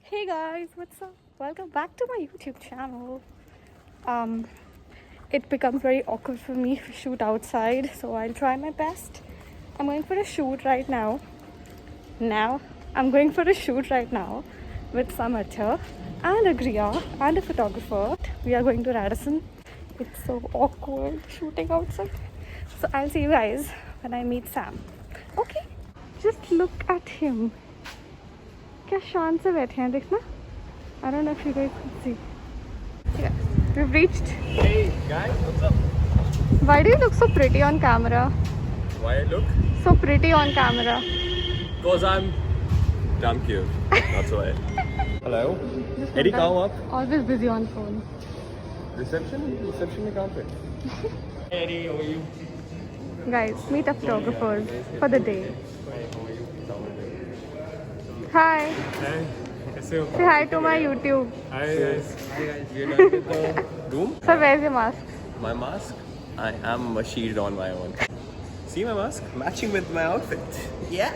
Hey guys, what's up? Welcome back to my YouTube channel. It becomes very awkward for me to shoot outside, so I'll try my best. I'm going for a shoot right now. I'm going for a shoot right now with Samarthya and Agriya and a photographer. We are going to Radisson. It's so awkward shooting outside. So I'll see you guys when I meet Sam. Okay. Just look at him. क्या शान से बैठे हैं देखना. I don't know if you guys can see. Yeah, we've reached. Hey guys, what's up? Why do you look so pretty on camera? Why I look? So pretty on camera. Cause I'm damn cute. That's why. Hello. Eddie, come up. Always busy on phone. Reception में कहाँ पे? Hey Eddie, how are you? Guys, meet a photographer for the day. Hey, how are you? Hi. Hey, कैसे हो? Say hi to my YouTube. Hi guys. Hi guys. You done with the room? Sir, where's your mask? My mask? I am a shield on my own. See my mask? Matching with my outfit. Yeah.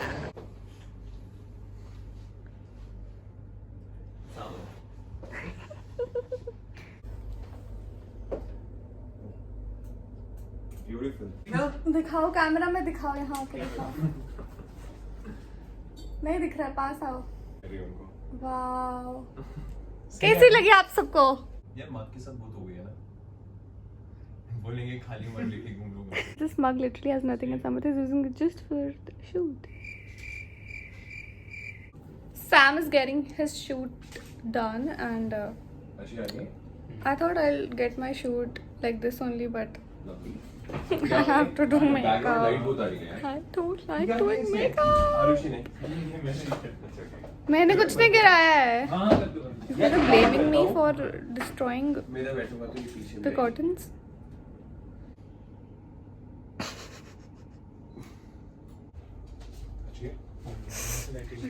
Beautiful. दिखाओ camera में दिखाओ यहाँ पे दिखाओ. नहीं दिख रहा है पास आओ. वाओ. कैसी लगी आप सबको? यार मग के साथ बहुत हो गई है ना. बोलेंगे खाली मग लेके घूम लूंगा. This mug literally has nothing and Samarthya is using it just for the shoot. Sam is getting his shoot done and I thought I'll get my shoot like this only, but I have to do makeup. I don't like doing makeup. मैंने कुछ नहीं गिराया है. They're blaming me for destroying the curtains.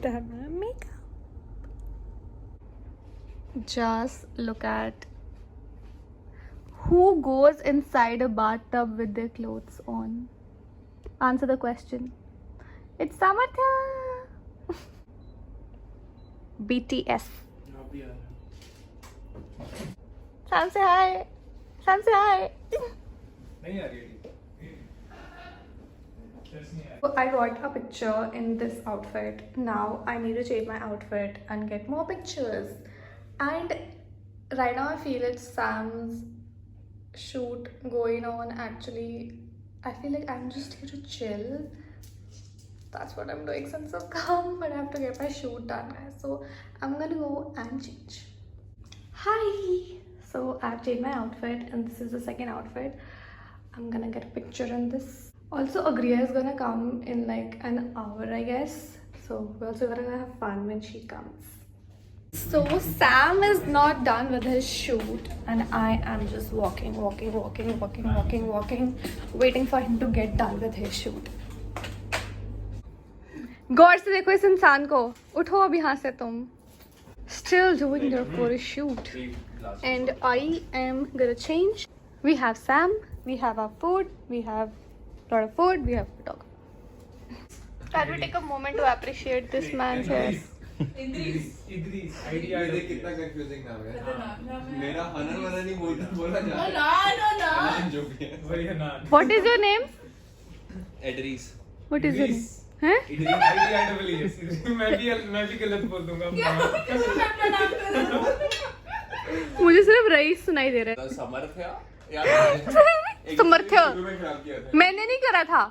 Done my makeup. Just look at who goes inside a bathtub with their clothes on. Answer the question. It's Samarthya. BTS. Sam say hi. Sam say hi. I got a picture in this outfit. Now I need to change my outfit and get more pictures. And right now I feel it's Sam's shoot going on. Actually, I feel like I'm just here to chill. That's what I'm doing since I've come, but I have to get my shoot done, guys. So I'm gonna go and change. Hi. So I've changed my outfit and this is the second outfit. I'm gonna get a picture in this. Also, Agriya is gonna come in like an hour, I guess. So we're also gonna have fun when she comes. So Sam is not done with his shoot and I am just walking, waiting for him to get done with his shoot. गौर से देखो इस इंसान को. उठो अब यहाँ से तुम. Still doing their photo shoot. And I am gonna change. We have Sam, we have our food, we have a lot of food, we have photography. Can we take a moment to appreciate this man's hair? Idris idea देख कितना confusing नाम है. मेरा हनन वाला नहीं बोला जा रहा है. जो भी है वही हनन. What is your name? एड्रीस. What is your name? हैं? मैं भी गलत बोल दूंगा. मुझे सिर्फ रईस सुनाई दे रहा है. समर्थ्य. मैंने नहीं करा था.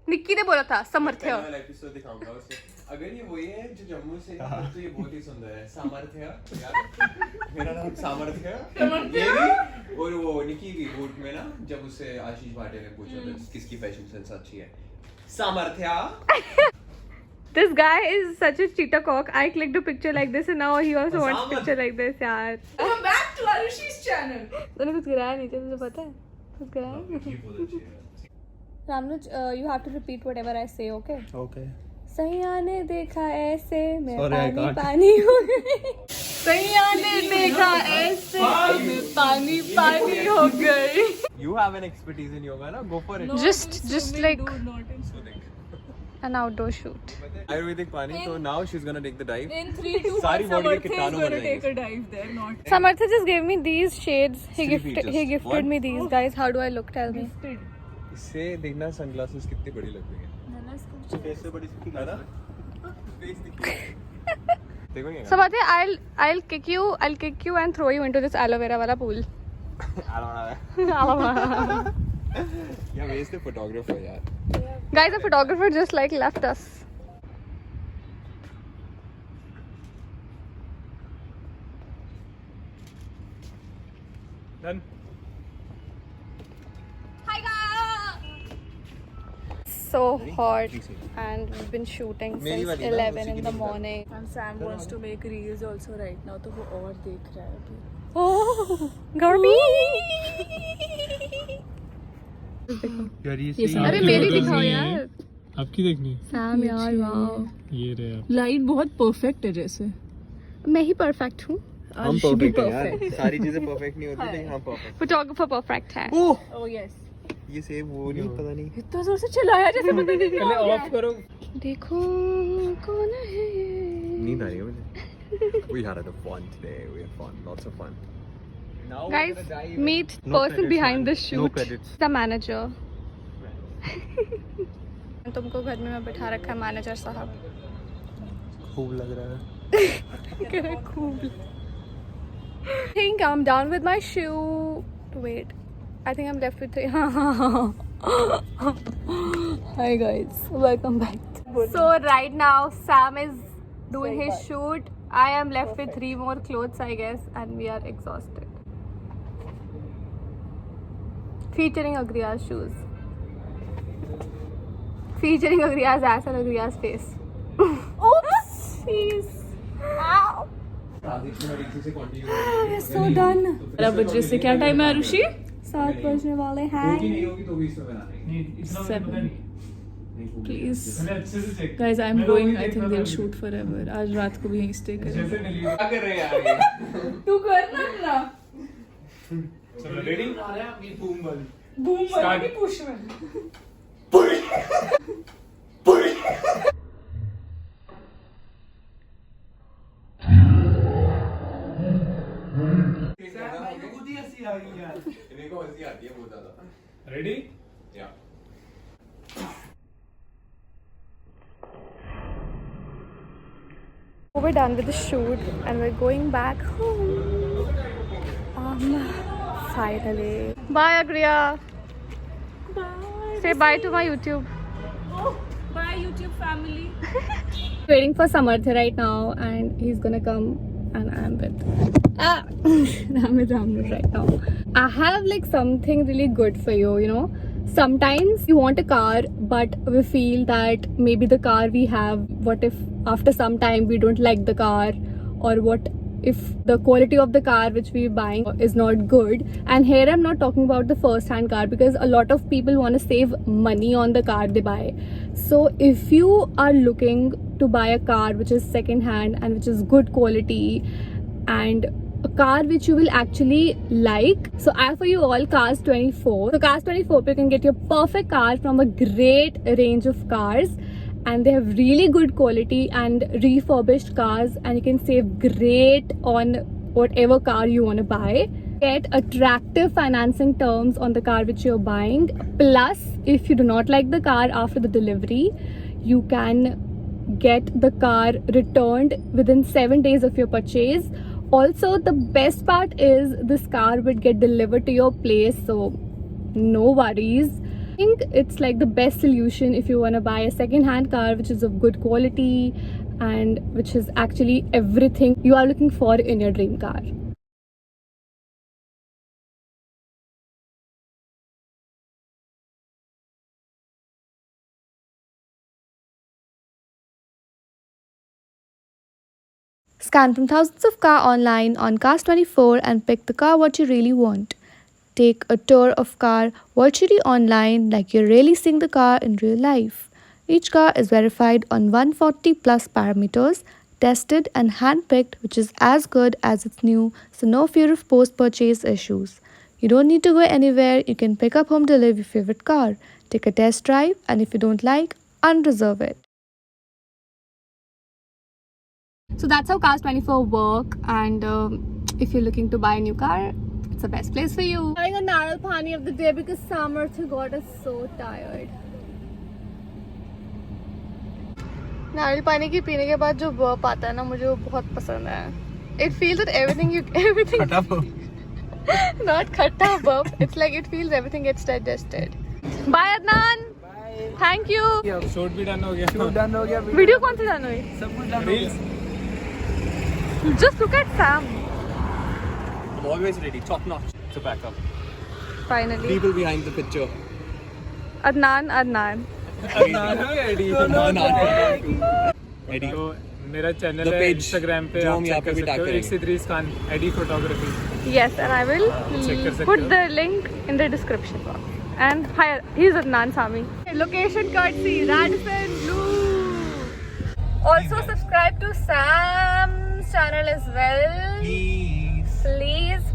निक्की ने बोला था समर्थ्य. एपिसोड दिखाऊंगा उसे. अगर ये वही है जो जम्मू से तो ये बहुत ही सुंदर है. सामर्थ्य यार. मेरा नाम सामर्थ्य. ये भी और वो निकी भी वोट में ना जब उसे आशीष भाटिया ने पूछा था किसकी फैशन सेंस अच्छी है. सामर्थ्य. This guy is such a cheetah cock. I clicked a picture like this and now he also wants a picture like this, यार. Welcome back to Arushi's channel. तूने कुछ गिराया नीचे तुझे पता है? कुछ गिराया? रामनुज, you have to repeat whatever I say, okay? Okay. सैया ने देखा ऐसे मैं पानी पानी हो गई. सैया ने देखा ऐसे मैं पानी पानी हो गई. You have an expertise in yoga, na? Go for it. Just like. an outdoor shoot. Ayurvedic pani, so now she's gonna take the dive. In 3 to 1, Sari body ke Samartha is kitano going to bad take jayenge. a dive there, not Samartha just gave me these shades. He Three feet he just. gifted One? me these, guys. How do I look? Tell me. gifted. इससे देखना sunglasses कितनी बड़ी लग रही है. Face से बड़ी है ना? Face दिखी. देखो ये. Samartha, I'll kick you and throw you into this aloe vera wala pool. Yeah, where's the photographer यार? Guys, the photographer just like left us. Done. So hot, and we've been shooting मेरी since वाली ना, 11 उसी in की the निकाल. morning. And Sam wants to make reels also right now, तो वो और देख रहा है अभी. Oh, Garby! यार ये ये अरे मेरी दिखाओ यार. आपकी देखनी Sam यार, wow. ये रहे आप. लाइट बहुत परफेक्ट है जैसे. मैं ही perfect हूँ. हम perfect हैं यार. सारी चीजें perfect नहीं होती लेकिन हम perfect. Photographer perfect है. Oh yes. ये सेब वो नहीं पता नहीं. इतना जोर से चलाया जैसे पता नहीं पहले ऑफ करो. देखो कौन है ये. नींद आ रही है मुझे. We had a fun today. We had fun. Lots of fun. Now we're Guys, gonna dive. meet No person credits, behind man. this shoot. No credits. The manager. तुमको घर में बैठा रखा है मैनेजर साहब. खूब लग रहा है. Cool. I think I'm done with my shoe. Wait, I think I'm left with three. Hi guys, welcome back. So right now Sam is doing his shoot. I am left with 3 more clothes, I guess, and we are exhausted. Featuring Agriya's shoes. Featuring Agriya's ass and Agriya's face. Oops! Jeez. Ow! We're so done. 12 बजे से क्या time है आरुषि? 7 बजने वाले हैं. Please. Guys, I'm going. I think they'll shoot forever. आज रात को भी यहीं stay करेंगे. क्या कर रहे हैं यार ये? तू करना अपना. चलो रेडी. बूम वाली पुश में. इन्हीं को हंसी आती है बहुत ज्यादा. Ready. Yeah. We're done with the shoot and we're going back home. Finally. Bye, Agriya. Bye. Say bye to my YouTube. Oh, bye YouTube family. Waiting for Samartha right now, and he's gonna come, and I'm with I'm with Ramnu right now. I have like something really good for you, you know. Sometimes you want a car, but we feel that maybe the car we have, what if after some time we don't like the car, or what if the quality of the car which we're buying is not good. And here I'm not talking about the first hand car, because a lot of people want to save money on the car they buy. So if you are looking to buy a car which is second hand and which is good quality and a car which you will actually like, so I offer you all Cars 24. So Cars 24 you can get your perfect car from a great range of cars, and they have really good quality and refurbished cars, and you can save great on whatever car you want to buy. Get attractive financing terms on the car which you're buying. Plus, if you do not like the car after the delivery, you can get the car returned within 7 days of your purchase. Also, the best part is this car would get delivered to your place, so no worries. I think it's like the best solution if you want to buy a second-hand car which is of good quality and which is actually everything you are looking for in your dream car. Scan from thousands of cars online on Cars 24 and pick the car what you really want. Take a tour of car virtually online like you're really seeing the car in real life. Each car is verified on 140 plus parameters, tested and handpicked, which is as good as it's new, so no fear of post-purchase issues. You don't need to go anywhere, you can pick up home delivery your favorite car. Take a test drive, and if you don't like, unreserved. So that's how Cars 24 work, and if you're looking to buy a new car, it's the best place for you. Having a Naral Pani of the day because Samartha got us so tired. नारियल पानी की पीने के बाद जो burp आता है ना, मुझे वो बहुत पसंद है. It feels that everything not खट्टा burp. It's like it feels everything gets digested. Bye Adnan. Bye. Thank you. Shoot भी डन हो गया. वीडियो कौन सी डन हुई? सब कुछ डन हो गया. Just look at Sam. I'm always ready, top notch to back up. Finally. People behind the picture. Adnan. Eddie. तो मेरा चैनल The है page इंस्टाग्राम पे, जो आप हम यहाँ चेक पे कर भी सकते tag हो. करेंगे. Idris Khan, Eddie Photography. Yes, and I will check कर सकते put हो. the link in the description box. And hi, he's Adnan Sami. Location courtesy, Radisson Blue. Also subscribe to Sam's channel as well. Please,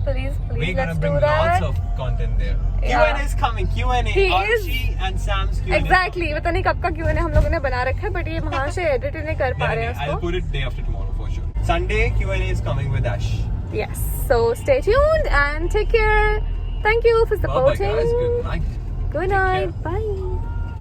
We're let's gonna do bring that. lots of content there. Yeah. Q&A is coming. Q&A. He Archie and Sam's Q&A. Exactly. पता नहीं कब का Q&A हम लोगों ने बना रखा है, but ये वहाँ से edit नहीं कर पा रहे हैं I'll उसको. put it day after tomorrow for sure. Sunday Q&A is coming with Ash. Yes. So stay tuned and take care. Thank you for Bye bye supporting. guys. Good night. Good night. Bye.